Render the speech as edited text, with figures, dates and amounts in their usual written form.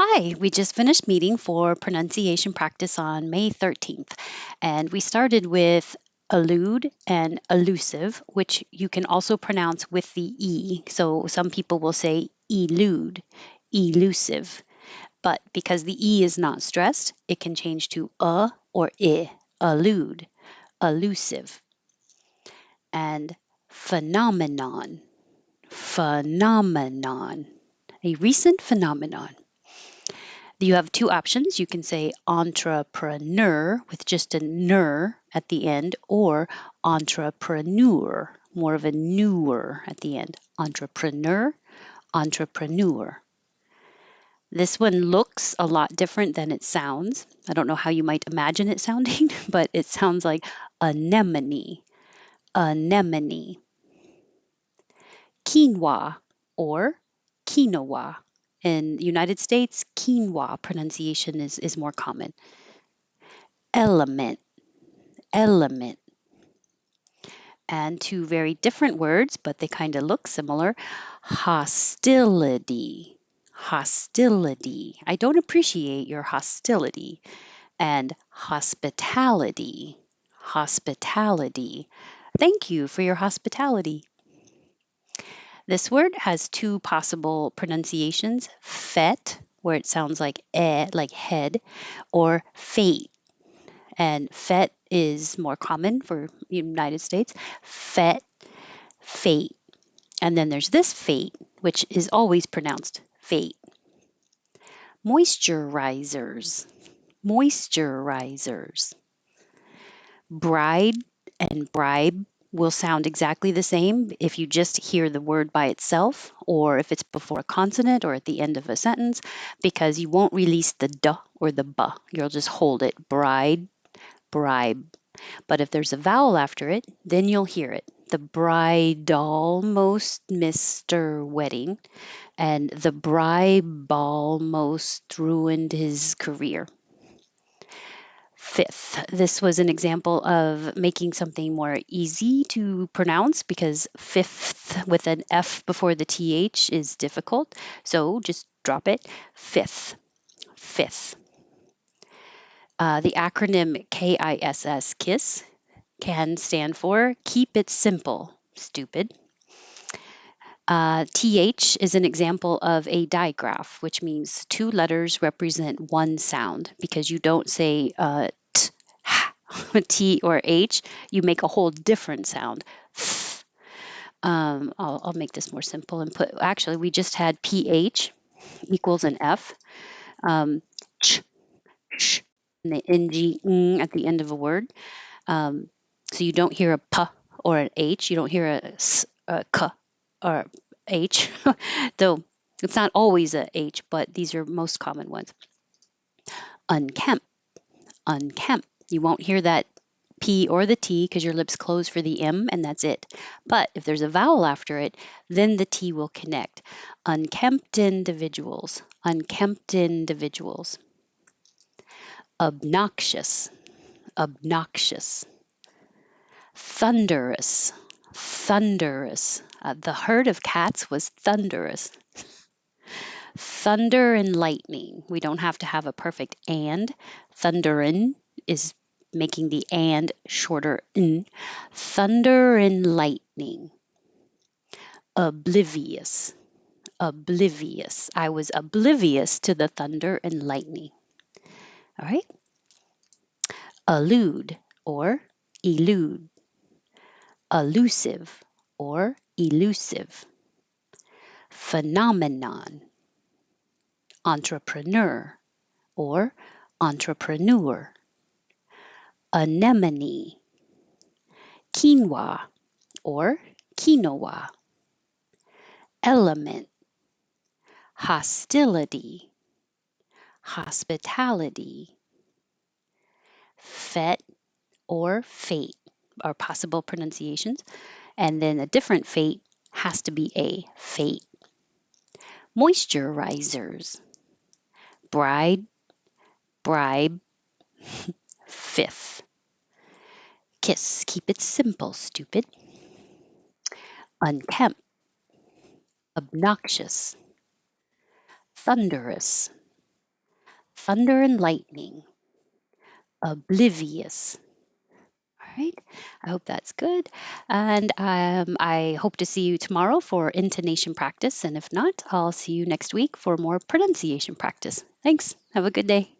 Hi, we just finished meeting for pronunciation practice on May 13th, and we started with elude and elusive, which you can also pronounce with the E. So some people will say elude, elusive, but because the E is not stressed, it can change to or I, elude, elusive, and phenomenon, phenomenon, a recent phenomenon. You have two options. You can say entrepreneur with just a ner at the end, or entrepreneur, more of a newer at the end. Entrepreneur, entrepreneur. This one looks a lot different than it sounds. I don't know how you might imagine it sounding, but it sounds like anemone, anemone, quinoa, or quinoa. In the United States, quinoa pronunciation is more common. Element, element. And two very different words, but they kind of look similar. Hostility, hostility. I don't appreciate your hostility. And hospitality, hospitality. Thank you for your hospitality. This word has two possible pronunciations: fet, where it sounds like head, or fate. And fet is more common for United States. Fet, fate. And then there's this fate, which is always pronounced fate. Moisturizers, moisturizers. Bride and bribe will sound exactly the same if you just hear the word by itself, or if it's before a consonant or at the end of a sentence, because you won't release the duh or the buh. You'll just hold it. Bride, bribe. But if there's a vowel after it, then you'll hear it. The bride almost missed her wedding, and the bribe almost ruined his career. Fifth, this was an example of making something more easy to pronounce because fifth with an F before the TH is difficult. So just drop it. Fifth, fifth. The acronym KISS, can stand for keep it simple, stupid. TH is an example of a digraph, which means two letters represent one sound because you don't say t, T or H, you make a whole different sound. I'll make this more simple and put, actually, we just had PH equals an F, ch, sh, and the NG at the end of a word. So you don't hear a P or an H, you don't hear a K or H, though it's not always a H, but these are most common ones. Unkempt, unkempt. You won't hear that P or the T because your lips close for the M and that's it. But if there's a vowel after it, then the T will connect. Unkempt individuals, unkempt individuals. Obnoxious, obnoxious. Thunderous, thunderous. The herd of cats was thunderous. Thunder and lightning. We don't have to have a perfect and. Thunderin is making the and shorter n. Thunder and lightning. Oblivious, oblivious. I was oblivious to the thunder and lightning. All right. Elude or elude. Elusive or elusive. Phenomenon. Entrepreneur or entrepreneur. Anemone. Quinoa or quinoa. Element. Hostility. Hospitality. Fet or fate are possible pronunciations. And then a different fate has to be a fate. Moisturizers. Bride, bribe, fifth. Kiss, keep it simple, stupid. Unkempt, obnoxious, thunderous, thunder and lightning, oblivious. All right. I hope that's good. And I hope to see you tomorrow for intonation practice. And if not, I'll see you next week for more pronunciation practice. Thanks. Have a good day.